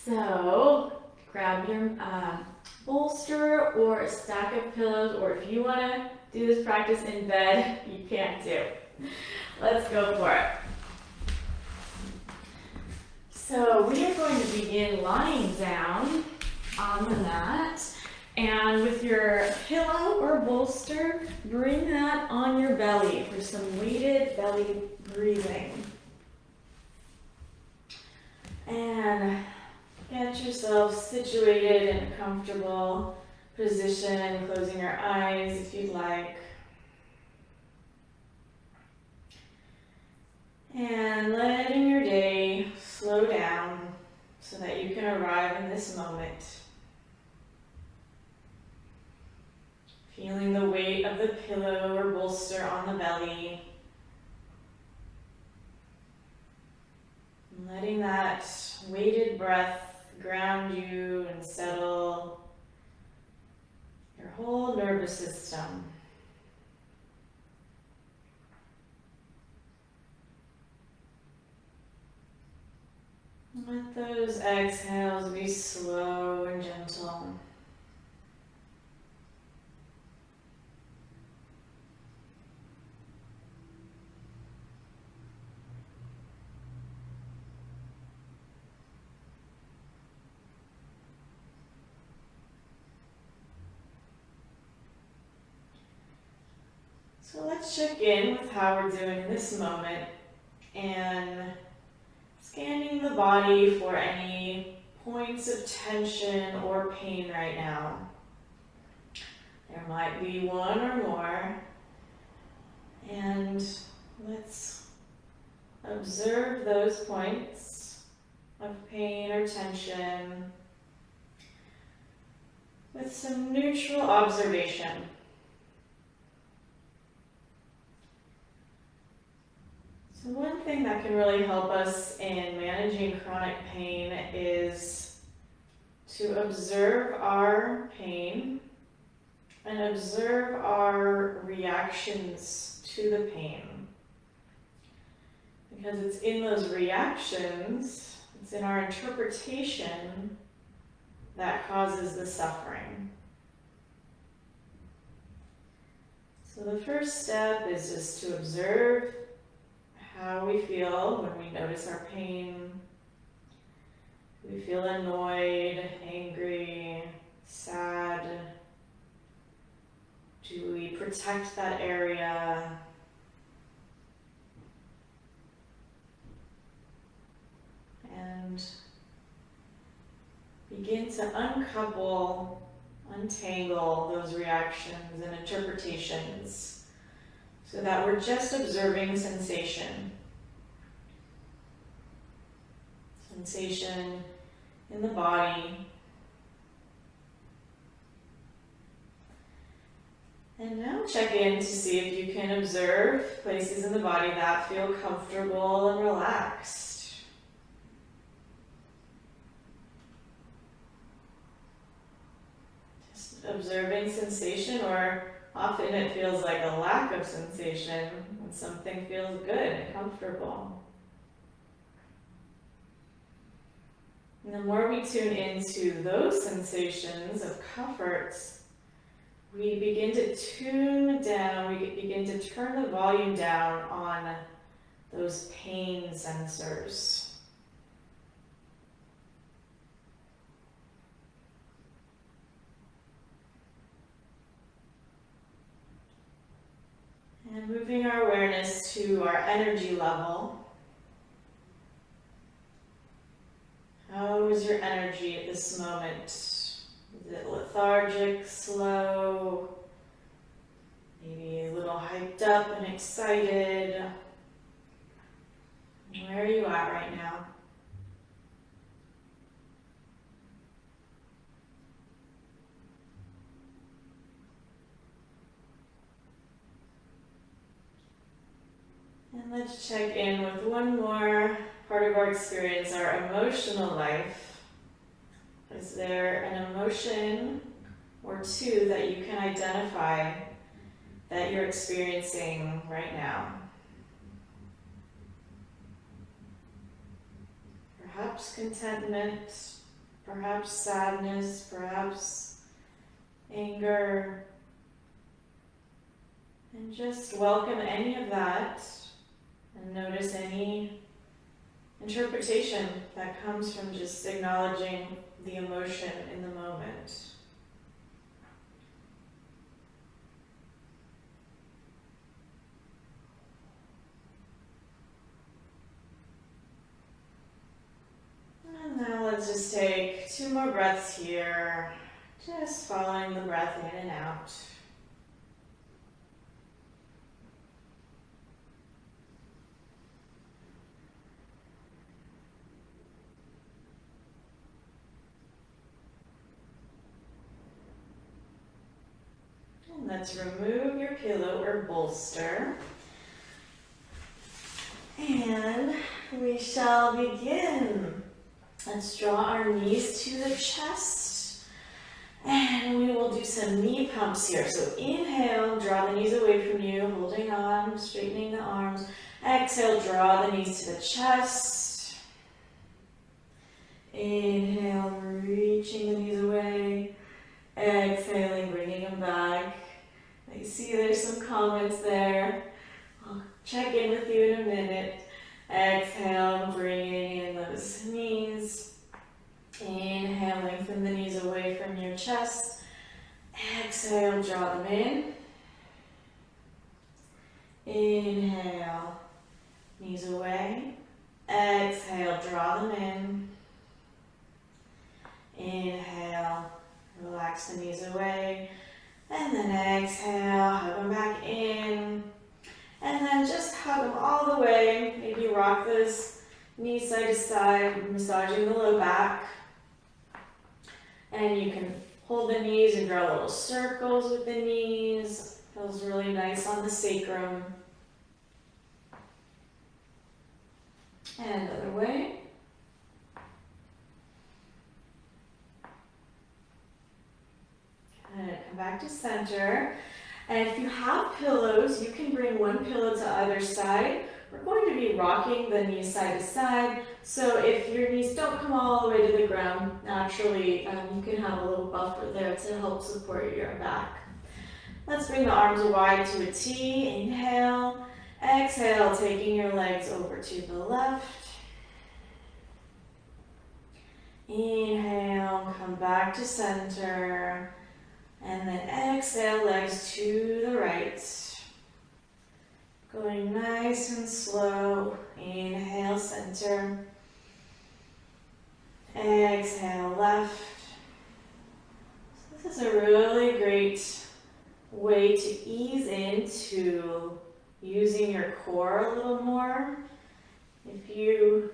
So grab your bolster or a stack of pillows, or if you want to do this practice in bed, you can't do. Let's go for it. So we are going to begin lying down on the mat, and with your pillow or bolster, bring that on your belly for some weighted belly breathing. And get yourself situated in a comfortable position, closing your eyes if you'd like. And letting your day slow down so that you can arrive in this moment. Feeling the weight of the pillow or bolster on the belly. And letting that weighted breath ground you and settle your whole nervous system. Let those exhales be slow and gentle. So let's check in with how we're doing in this moment and scanning the body for any points of tension or pain right now. There might be one or more. And let's observe those points of pain or tension with some neutral observation. So one thing that can really help us in managing chronic pain is to observe our pain and observe our reactions to the pain. Because it's in those reactions, it's in our interpretation that causes the suffering. So the first step is just to observe how we feel when we notice our pain. Do we feel annoyed, angry, sad? Do we protect that area? And begin to untangle those reactions and interpretations, so that we're just observing sensation. Sensation in the body. And now check in to see if you can observe places in the body that feel comfortable and relaxed. Just observing sensation, or often it feels like a lack of sensation when something feels good and comfortable. And the more we tune into those sensations of comfort, we begin to tune down, we begin to turn the volume down on those pain sensors. And moving our awareness to our energy level. How is your energy at this moment? Is it lethargic, slow, maybe a little hyped up and excited? Where are you at right now? And let's check in with one more part of our experience, our emotional life. Is there an emotion or two that you can identify that you're experiencing right now? Perhaps contentment, perhaps sadness, perhaps anger. And just welcome any of that and notice any interpretation that comes from just acknowledging the emotion in the moment. And now let's just take 2 more breaths here, just following the breath in and out. And let's remove your pillow or bolster. And we shall begin. Let's draw our knees to the chest. And we will do some knee pumps here. So inhale, draw the knees away from you, holding on, straightening the arms. Exhale, draw the knees to the chest. Inhale, reaching the knees away. Exhaling, bringing them back. I see there's some comments there. I'll check in with you in a minute. Exhale, bringing in those knees. Inhale, lengthen the knees away from your chest. Exhale, draw them in. Inhale, knees away. Exhale, draw them in. Inhale, relax the knees away. And then exhale, hug them back in. And then just hug them all the way. Maybe rock those knees side to side, massaging the low back. And you can hold the knees and draw little circles with the knees. Feels really nice on the sacrum. And other way. Good. Come back to center. And if you have pillows, you can bring one pillow to either side. We're going to be rocking the knees side to side. So if your knees don't come all the way to the ground, naturally, you can have a little buffer there to help support your back. Let's bring the arms wide to a T. Inhale. Exhale, taking your legs over to the left. Inhale, come back to center. And then exhale, legs to the right. Going nice and slow. Inhale, center. Exhale, left. So this is a really great way to ease into using your core a little more. If you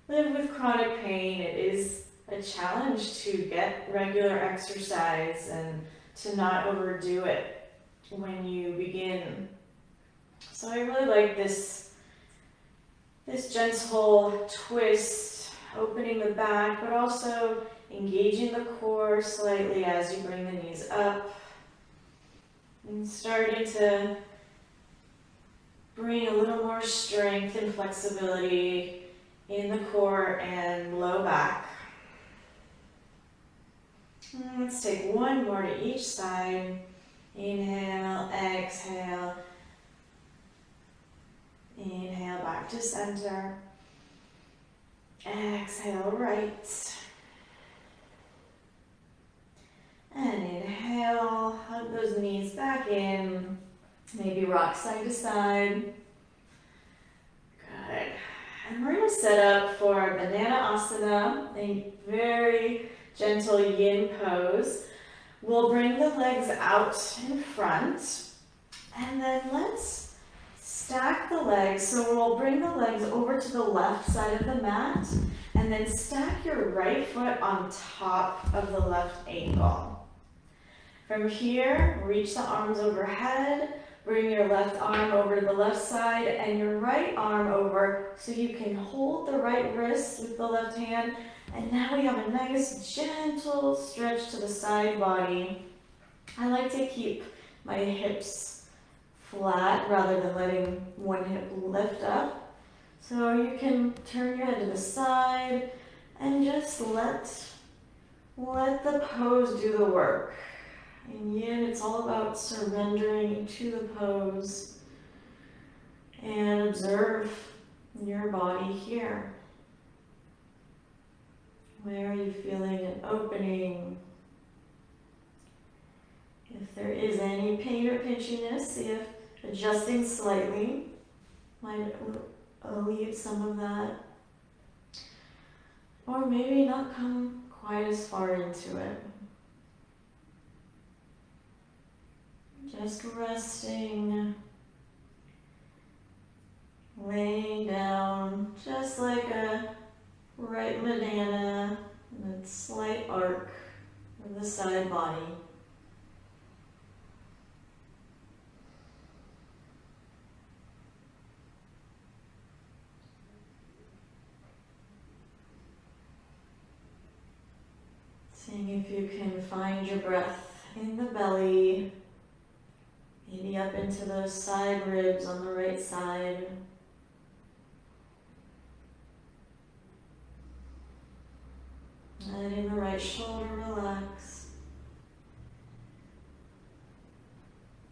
live with chronic pain, it is a challenge to get regular exercise and to not overdo it when you begin. So I really like this gentle twist, opening the back, but also engaging the core slightly as you bring the knees up. And starting to bring a little more strength and flexibility in the core and low back. And let's take one more to each side. Inhale, exhale. Inhale, back to center. Exhale, right. And inhale, hug those knees back in. Maybe rock side to side. Good. And we're going to set up for Banana Asana, a very gentle yin pose. We'll bring the legs out in front. And then let's stack the legs. So we'll bring the legs over to the left side of the mat. And then stack your right foot on top of the left ankle. From here, reach the arms overhead. Bring your left arm over to the left side and your right arm over so you can hold the right wrist with the left hand. And now we have a nice gentle stretch to the side body. I like to keep my hips flat rather than letting one hip lift up. So you can turn your head to the side and just let let the pose do the work. In Yin, it's all about surrendering to the pose and observe your body here. Where are you feeling an opening? If there is any pain or pinchiness, see if adjusting slightly might alleviate some of that. Or maybe not come quite as far into it. Just resting, laying down, just like a right banana, and a slight arc of the side body. Seeing if you can find your breath in the belly, maybe up into those side ribs on the right side. Letting the right shoulder relax.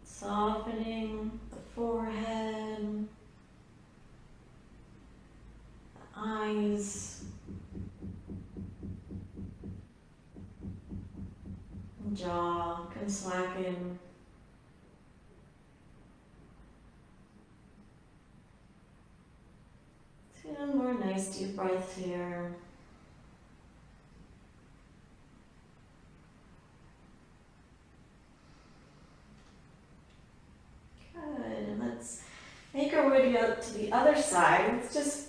Softening the forehead, the eyes, jaw can slacken. Two more nice deep breaths here. Good, and let's make our way to the other side. Let's just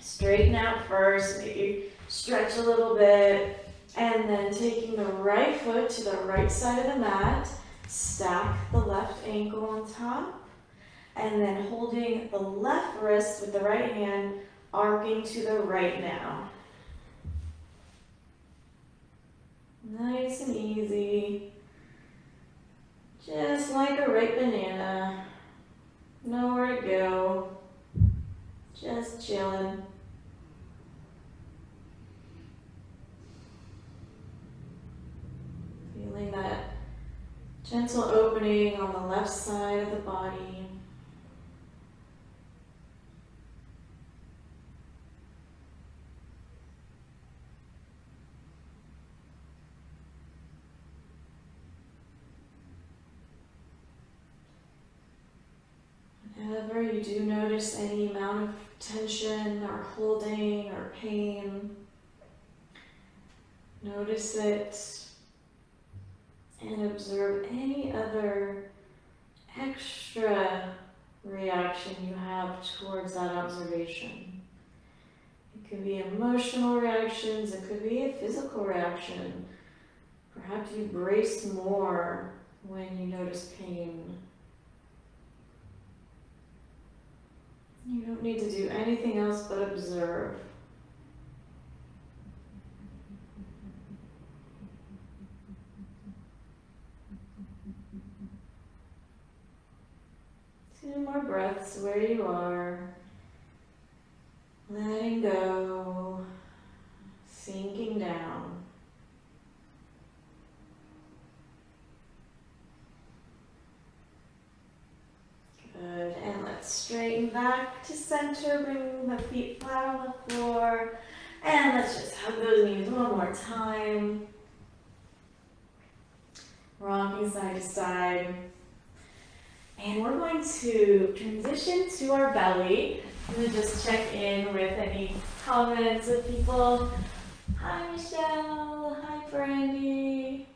straighten out first, maybe stretch a little bit. And then taking the right foot to the right side of the mat, stack the left ankle on top, and then holding the left wrist with the right hand, arcing to the right now. Nice and easy, just like a right banana, nowhere to go, just chilling. Feeling that gentle opening on the left side of the body. Whenever you do notice any amount of tension or holding or pain, notice it. And observe any other extra reaction you have towards that observation. It could be emotional reactions, it could be a physical reaction. Perhaps you brace more when you notice pain. You don't need to do anything else but observe. Two more breaths where you are. Letting go, sinking down. Good, and let's straighten back to center, bring the feet flat on the floor. And let's just hug those knees one more time. Rocking side to side. And we're going to transition to our belly. I'm going to just check in with any comments of people. Hi, Michelle. Hi, Brandy.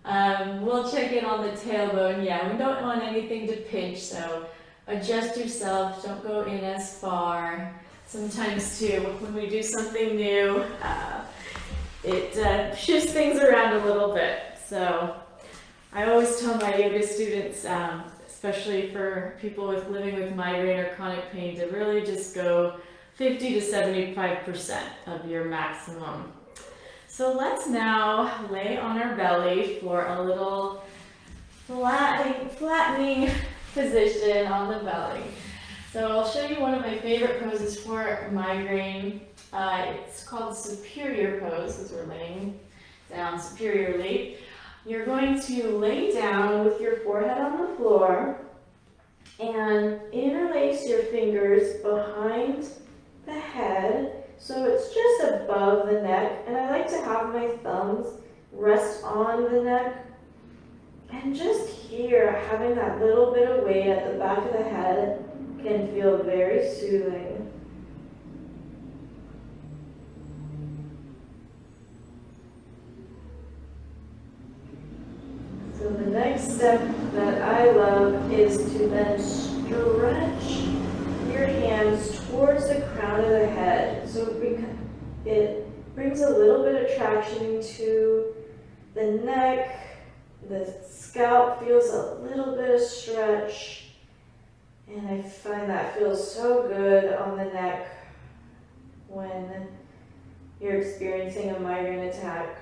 We'll check in on the tailbone. Yeah, we don't want anything to pinch, so adjust yourself. Don't go in as far. Sometimes, too, when we do something new, it shifts things around a little bit. So I always tell my yoga students, especially for people living with migraine or chronic pain, to really just go 50 to 75% of your maximum. So let's now lay on our belly for a little flattening position on the belly. So I'll show you one of my favorite poses for migraine. It's called superior pose because we're laying down superiorly. You're going to lay down with your forehead on the floor and interlace your fingers behind the head so it's just above the neck. And I like to have my thumbs rest on the neck. And just here, having that little bit of weight at the back of the head can feel very soothing. So the next step that I love is to then stretch your hands towards the crown of the head. So it brings a little bit of traction to the neck. The scalp feels a little bit of stretch, and I find that feels so good on the neck when you're experiencing a migraine attack.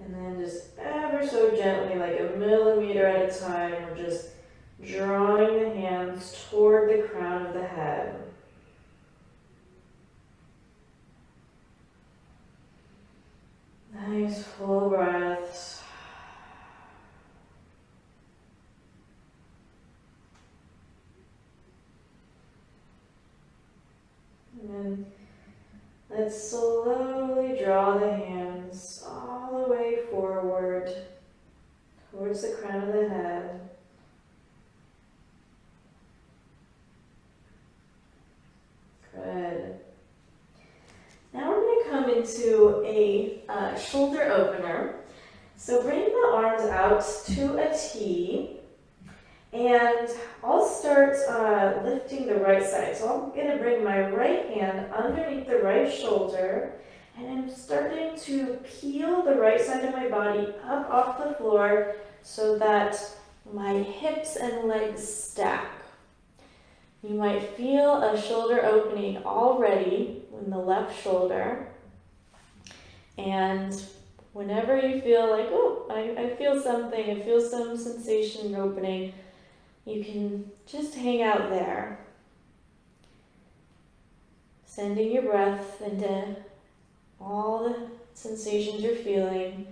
And then just ever so gently, like a millimeter at a time, we're just drawing the hands toward the crown of the head. Nice full breaths. And then let's slowly draw the hands all the way forward towards the crown of the head. Good. Now we're going to come into a shoulder opener. So bring the arms out to a T, and I'll start lifting the right side. So I'm going to bring my right hand underneath the right shoulder, and I'm starting to peel the right side of my body up off the floor so that my hips and legs stack. You might feel a shoulder opening already in the left shoulder. And whenever you feel like, oh, I feel something, I feel some sensation opening, you can just hang out there. Sending your breath into all the sensations you're feeling.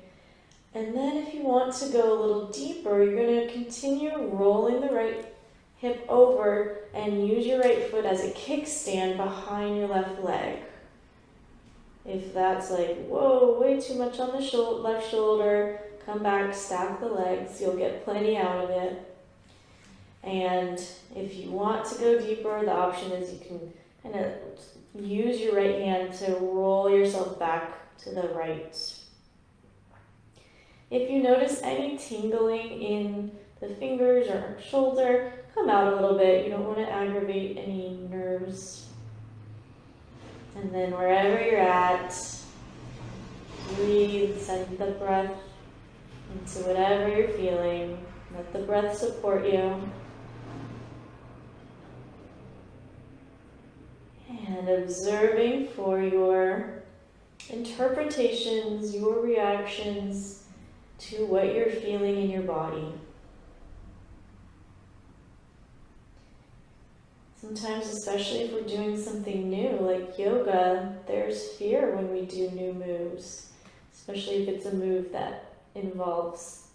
And then if you want to go a little deeper, you're going to continue rolling the right hip over and use your right foot as a kickstand behind your left leg. If that's like, whoa, way too much on the left shoulder, come back, stack the legs, you'll get plenty out of it. And if you want to go deeper, the option is you can kind of use your right hand to roll yourself back to the right. If you notice any tingling in the fingers or shoulder, come out a little bit. You don't want to aggravate any nerves. And then wherever you're at, breathe, send the breath into whatever you're feeling. Let the breath support you. And observing for your interpretations, your reactions to what you're feeling in your body. Sometimes, especially if we're doing something new, like yoga, there's fear when we do new moves, especially if it's a move that involves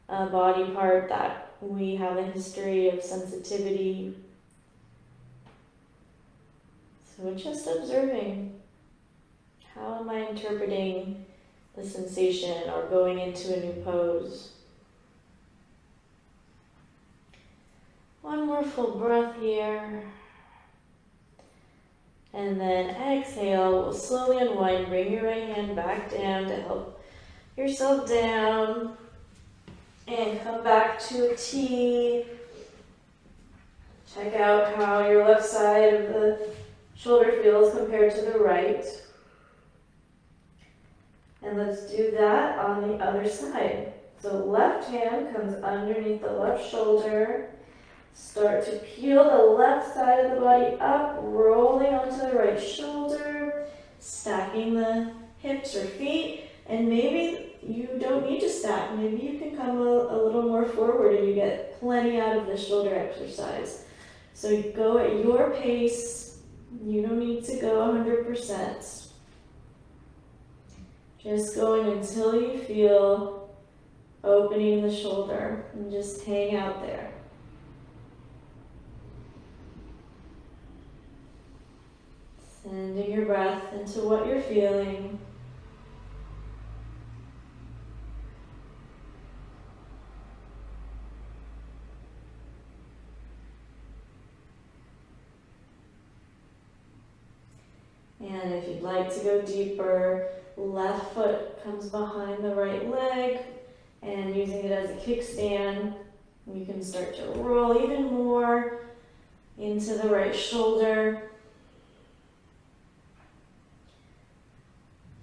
a body part that we have a history of sensitivity. So just observing, how am I interpreting the sensation or going into a new pose? One more full breath here. And then exhale, we'll slowly unwind. Bring your right hand back down to help yourself down. And come back to a T. Check out how your left side of the shoulder feels compared to the right. And let's do that on the other side. So left hand comes underneath the left shoulder. Start to peel the left side of the body up, rolling onto the right shoulder, stacking the hips or feet, and maybe you don't need to stack. Maybe you can come a little more forward and you get plenty out of the shoulder exercise. So go at your pace. You don't need to go 100%. Just going until you feel opening the shoulder and just hang out there. Sending your breath into what you're feeling. And if you'd like to go deeper, left foot comes behind the right leg, and using it as a kickstand, you can start to roll even more into the right shoulder.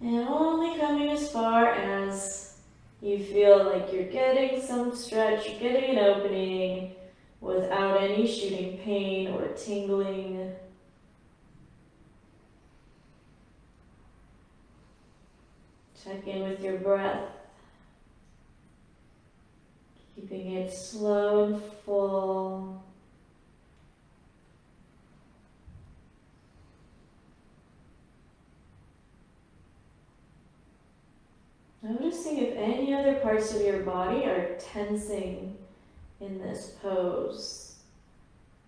And only coming as far as you feel like you're getting some stretch, you're getting an opening without any shooting pain or tingling. Check in with your breath, keeping it slow and full. Noticing if any other parts of your body are tensing in this pose.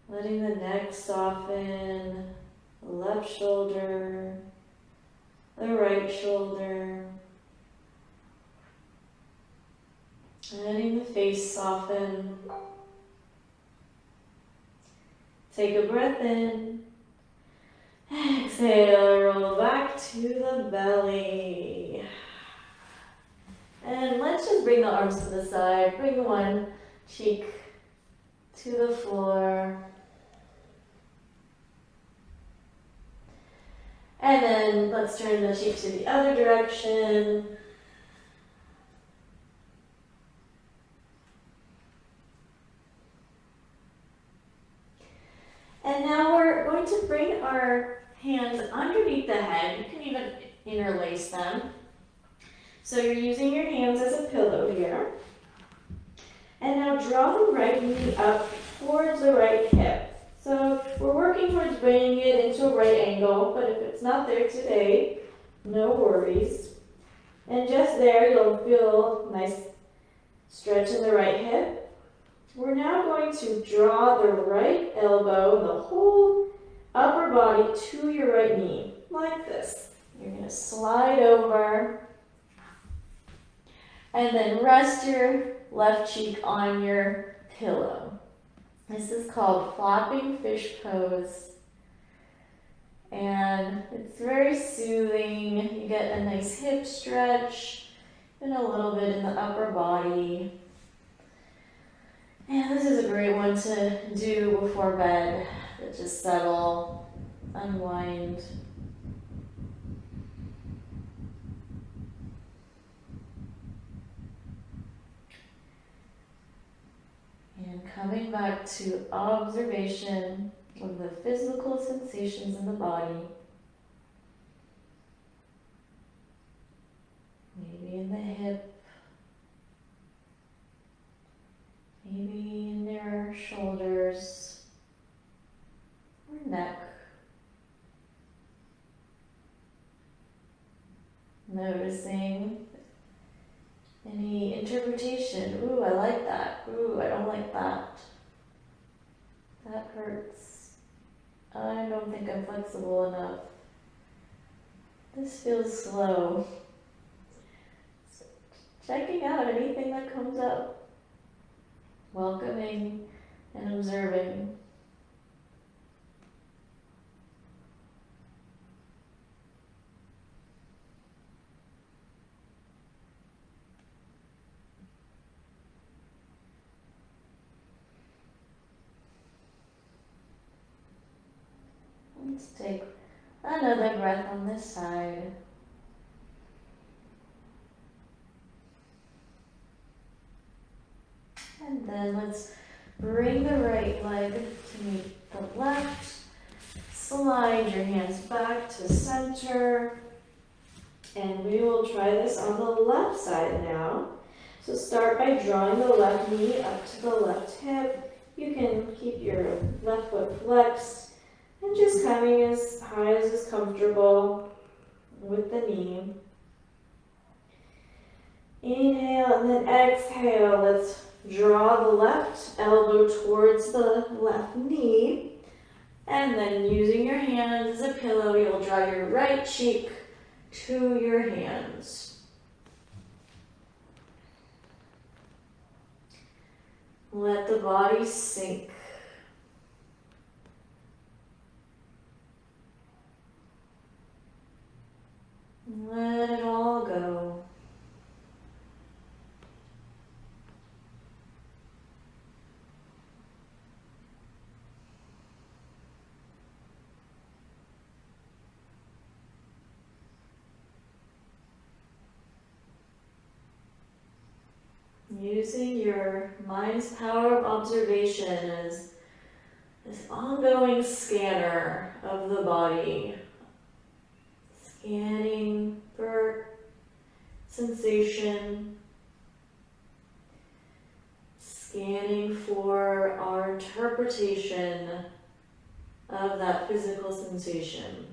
Letting the neck soften, the left shoulder, the right shoulder. Letting the face soften. Take a breath in. Exhale, roll back to the belly. And let's just bring the arms to the side. Bring one cheek to the floor. And then let's turn the cheek to the other direction. And now we're going to bring our hands underneath the head. You can even interlace them. So you're using your hands as a pillow here. And now draw the right knee up towards the right hip. So we're working towards bringing it into a right angle, but if it's not there today, no worries. And just there, you'll feel a nice stretch in the right hip. We're now going to draw the right elbow, the whole upper body to your right knee, like this. You're going to slide over. And then rest your left cheek on your pillow. This is called flopping fish pose. And it's very soothing. You get a nice hip stretch and a little bit in the upper body. And this is a great one to do before bed. Just settle, unwind. And coming back to observation of the physical sensations in the body. Maybe in the hip. Maybe in your shoulders or neck. Noticing any interpretation. Ooh, I like that. Ooh, I don't like that. That hurts. I don't think I'm flexible enough. This feels slow. Checking out anything that comes up. Welcoming and observing. Let's take another breath on this side. And then let's bring the right leg to meet the left. Slide your hands back to center. And we will try this on the left side now. So start by drawing the left knee up to the left hip. You can keep your left foot flexed and just coming as high as is comfortable with the knee. Inhale and then exhale. Let's draw the left elbow towards the left knee. And then using your hands as a pillow, you'll draw your right cheek to your hands. Let the body sink. Let it all go. Using your mind's power of observation as this ongoing scanner of the body, scanning for sensation, scanning for our interpretation of that physical sensation,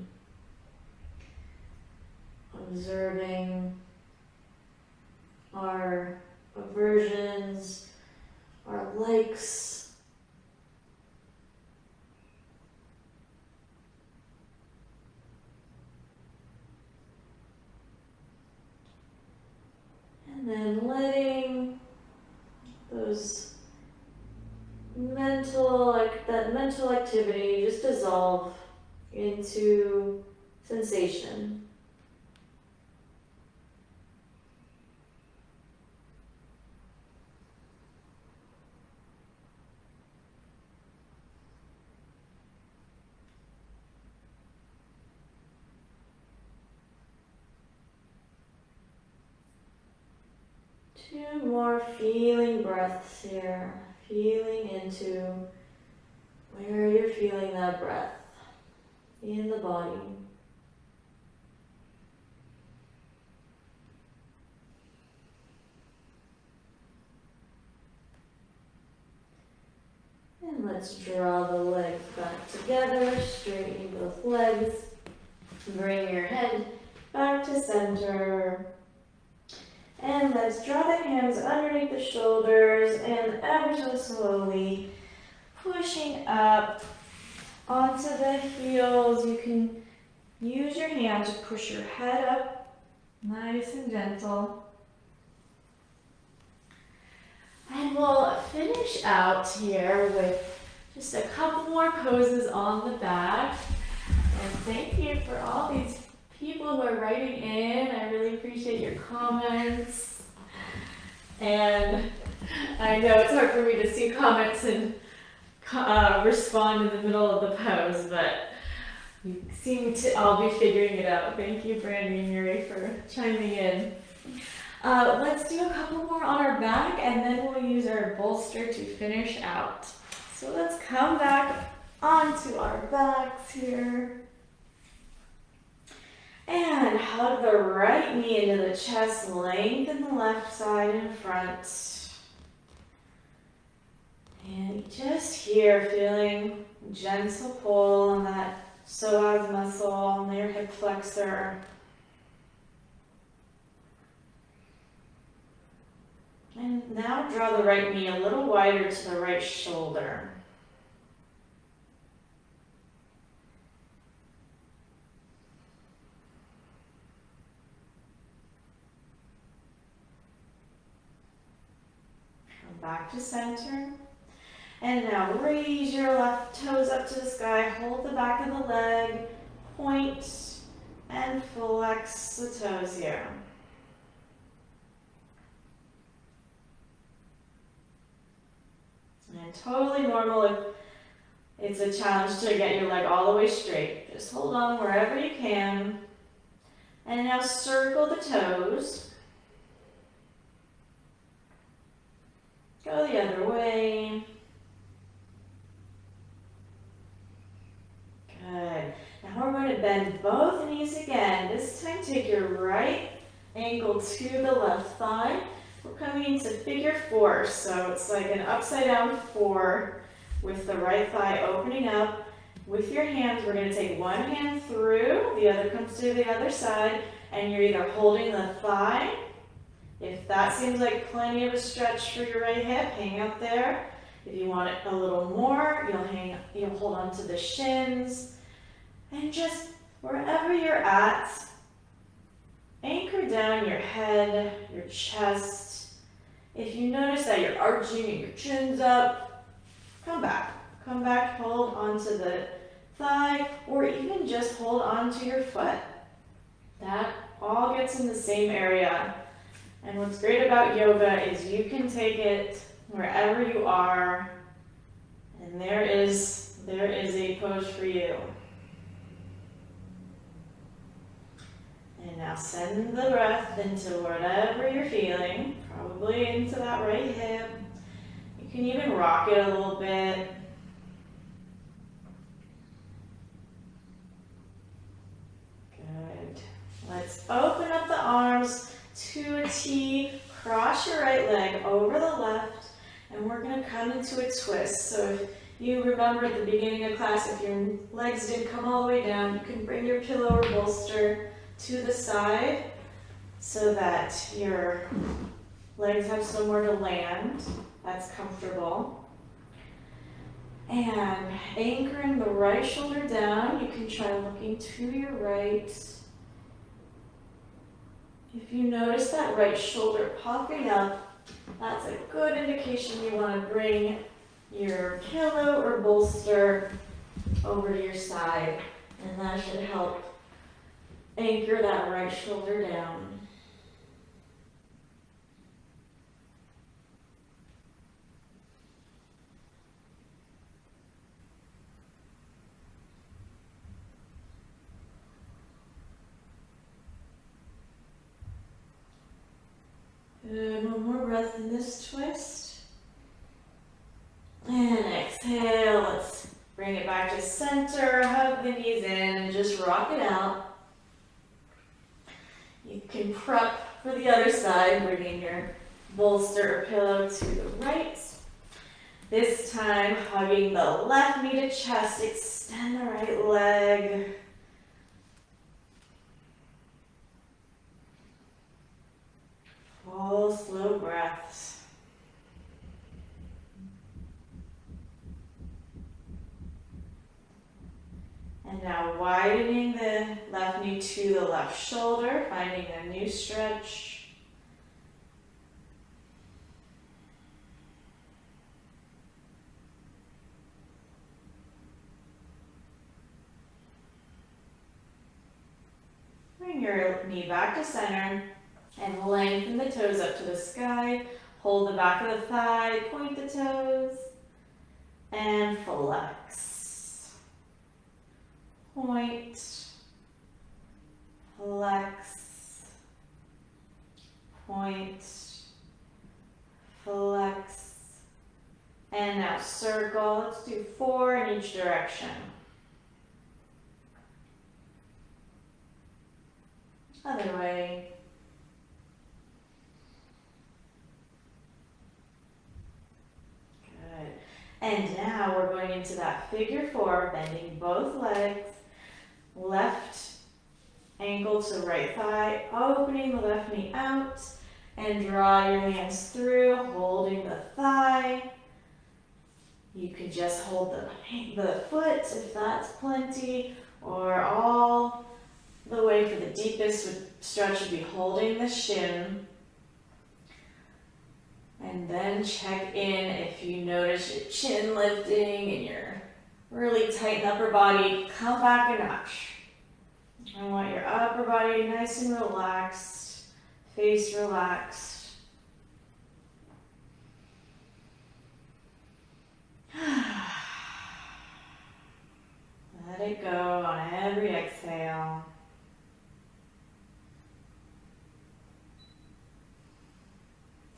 observing our aversions, our likes, and then letting those that mental activity just dissolve into sensation. Two more feeling breaths here, feeling into where you're feeling that breath in the body. And let's draw the legs back together, straighten both legs, bring your head back to center. And let's draw the hands underneath the shoulders and ever so slowly pushing up onto the heels. You can use your hand to push your head up, nice and gentle. And we'll finish out here with just a couple more poses on the back. And thank you for all these people who are writing in. I really appreciate your comments. And I know it's hard for me to see comments and respond in the middle of the pose, but you seem to all be figuring it out. Thank you, Brandy and Yuri, for chiming in. Let's do a couple more on our back, and then we'll use our bolster to finish out. So let's come back onto our backs here. And hug the right knee into the chest, lengthen the left side in front. And just here, feeling gentle pull on that psoas muscle on your hip flexor. And now draw the right knee a little wider to the right shoulder. Back to center. And now raise your left toes up to the sky. Hold the back of the leg. Point and flex the toes here. And totally normal if it's a challenge to get your leg all the way straight. Just hold on wherever you can. And now circle the toes. Go the other way. Good. Now we're going to bend both knees again. This time take your right ankle to the left thigh. We're coming into figure four, so it's like an upside down four. with the right thigh opening up. With your hands, we're going to take one hand through, the other comes to the other side, and you're either holding the thigh. If that seems like plenty of a stretch for your right hip, hang out there. If you want it a little more, you'll hold on to the shins. And just wherever you're at, anchor down your head, your chest. If you notice that you're arching and your chin's up, come back. Come back, hold onto the thigh, or even just hold onto your foot. That all gets in the same area. And what's great about yoga is you can take it wherever you are, and there is a pose for you. And now send the breath into whatever you're feeling, probably into that right hip. You can even rock it a little bit. Good. Let's open up the arms to a T. Cross your right leg over the left, and we're going to come into a twist. So if you remember at the beginning of class, if your legs didn't come all the way down, you can bring your pillow or bolster to the side so that your legs have somewhere to land. That's comfortable. And anchoring the right shoulder down, you can try looking to your right. If you notice that right shoulder popping up, that's a good indication you want to bring your pillow or bolster over to your side, and that should help anchor that right shoulder down. Good, one more breath in this twist. And exhale, let's bring it back to center, hug the knees in, and just rock it out. You can prep for the other side, bringing your bolster or pillow to the right. This time, hugging the left knee to chest, extend the right leg. Full, slow breaths. And now widening the left knee to the left shoulder, finding a new stretch. Bring your knee back to center. And lengthen the toes up to the sky. Hold the back of the thigh, point the toes, and flex. Point, flex, point, flex. And now circle. Let's do 4 in each direction. Other way. And now we're going into that figure 4, bending both legs, left ankle to right thigh, opening the left knee out, and draw your hands through, holding the thigh. You can just hold the foot if that's plenty, or all the way for the deepest stretch would be holding the shin. And then check in if you notice your chin lifting and you're really tight in upper body, come back a notch. I want your upper body nice and relaxed, face relaxed. Let it go on every exhale.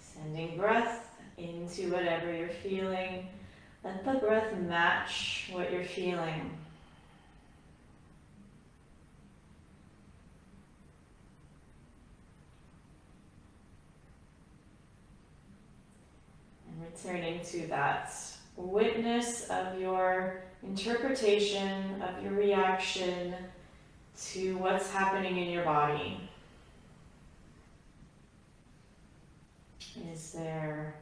Sending breath into whatever you're feeling. Let the breath match what you're feeling. And returning to that witness of your interpretation, of your reaction to what's happening in your body. Is there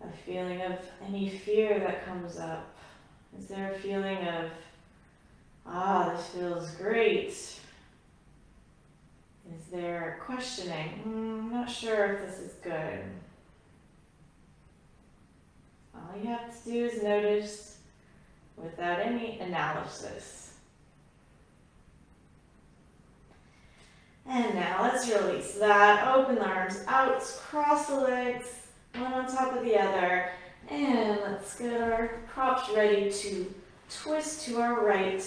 a feeling of any fear that comes up? Is there a feeling of, this feels great? Is there questioning? I'm not sure if this is good. All you have to do is notice without any analysis. And now let's release that. Open the arms out, cross the legs, one on top of the other. And let's get our props ready to twist to our right.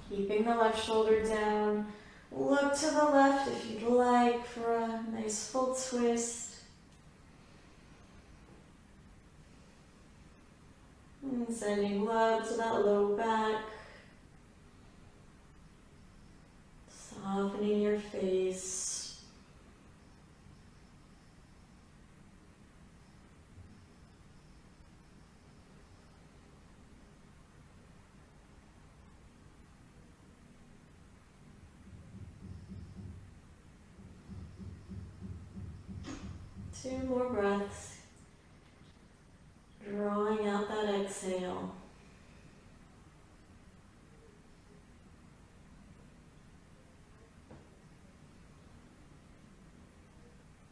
Keeping the left shoulder down. Look to the left if you'd like for a nice full twist. And sending love to that low back. Softening your face. Two more breaths. Drawing out that exhale.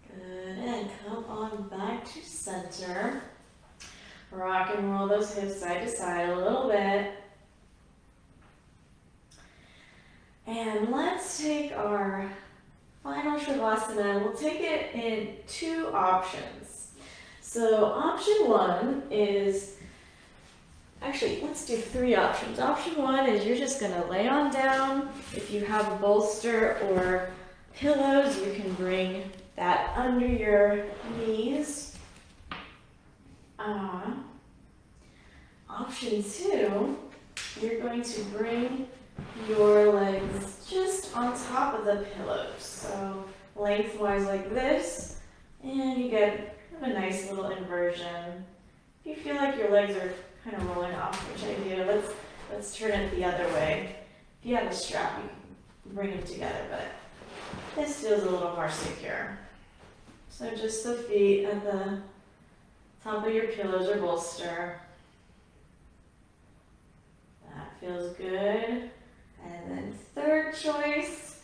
Good, and come on back to center. Rock and roll those hips side to side a little bit. And let's take our final Shavasana. We'll take it in two options. So option one is, actually let's do three options. Option one is you're just gonna lay on down. If you have a bolster or pillows, you can bring that under your knees. Option two, you're going to bring your legs just on top of the pillows. So lengthwise like this, and you get a nice little inversion. If you feel like your legs are kind of rolling off, which I do, let's turn it the other way. If you have a strap, you can bring them together, but this feels a little more secure. So just the feet at the top of your pillows or bolster. That feels good. And then third choice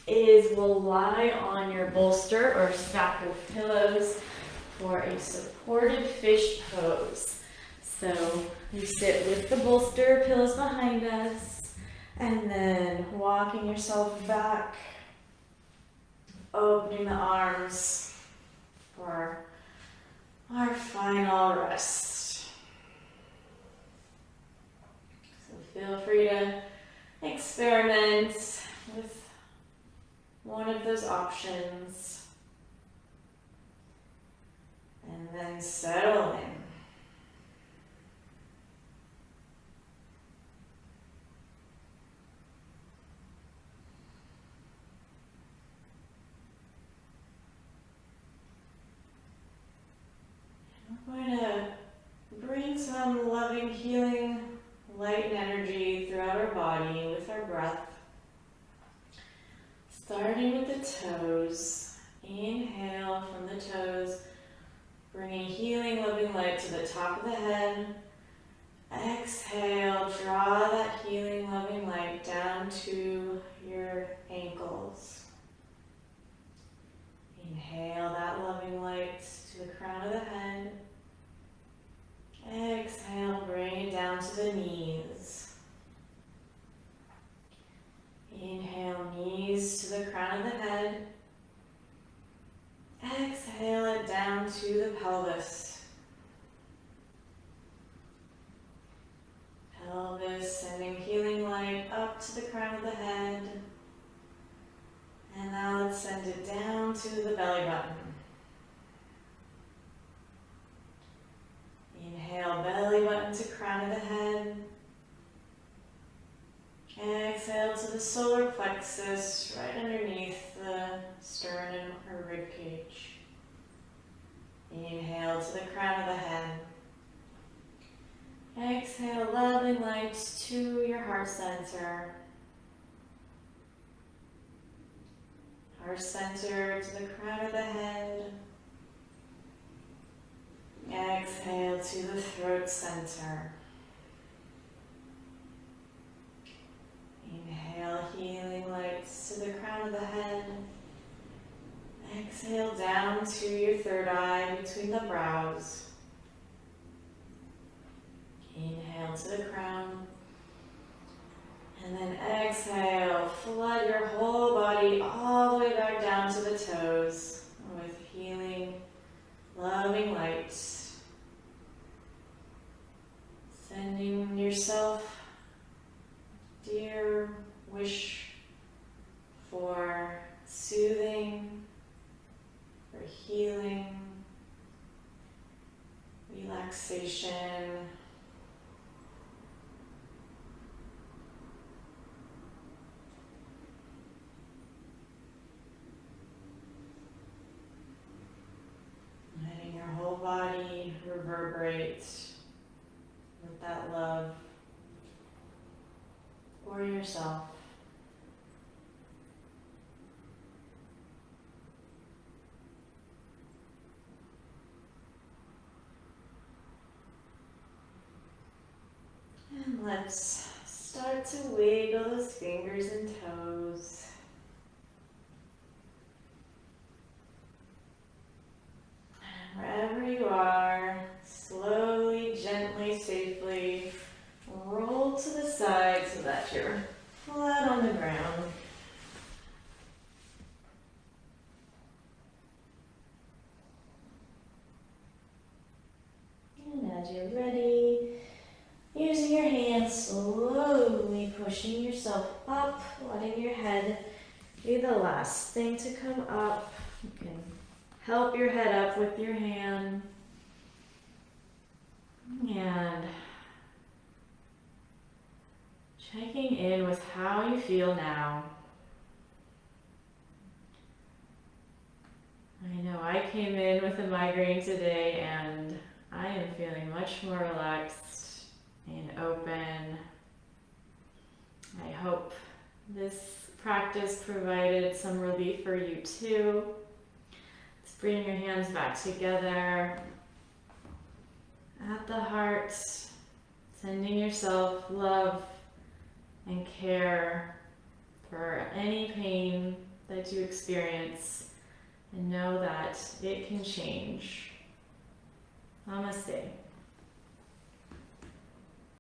is we'll lie on your bolster or stack of pillows for a supported fish pose. So you sit with the bolster, pillows behind us, and then walking yourself back, opening the arms for our final rest. So feel free to experiment with one of those options and then settle in. We're going to bring some loving, healing, light and energy throughout our body with our breath. Starting with the toes. Inhale from the toes, bringing healing, loving light to the top of the head. Exhale, draw that healing, loving light down to your ankles. Inhale that loving light to the crown of the head. Exhale, bring it down to the knees. Inhale, knees to the crown of the head. Exhale it down to the pelvis. Pelvis sending healing light up to the crown of the head. And now let's send it down to the belly button. Inhale, belly button to crown of the head. Exhale to the solar plexus, right underneath the sternum or rib cage. Inhale to the crown of the head. Exhale, loving light to your heart center. Heart center to the crown of the head. Exhale to the throat center. Inhale, healing lights to the crown of the head. Exhale down to your third eye between the brows. Inhale to the crown. And then exhale, flood your whole body all the way back down to the toes with healing, loving light. Sending yourself dear wish for soothing, for healing, relaxation. Letting your whole body reverberate with that love for yourself. And let's start to wiggle those fingers and toes. And wherever you are, slowly, gently, safely roll to the side so that you're flat on the ground. And as you're ready, using your hands, slowly pushing yourself up, letting your head be the last thing to come up. You can help your head up with your hand. And checking in with how you feel now. I know I came in with a migraine today and I am feeling much more relaxed and open. I hope this practice provided some relief for you too. Let's bring your hands back together at the heart, sending yourself love and care for any pain that you experience, and know that it can change. Namaste.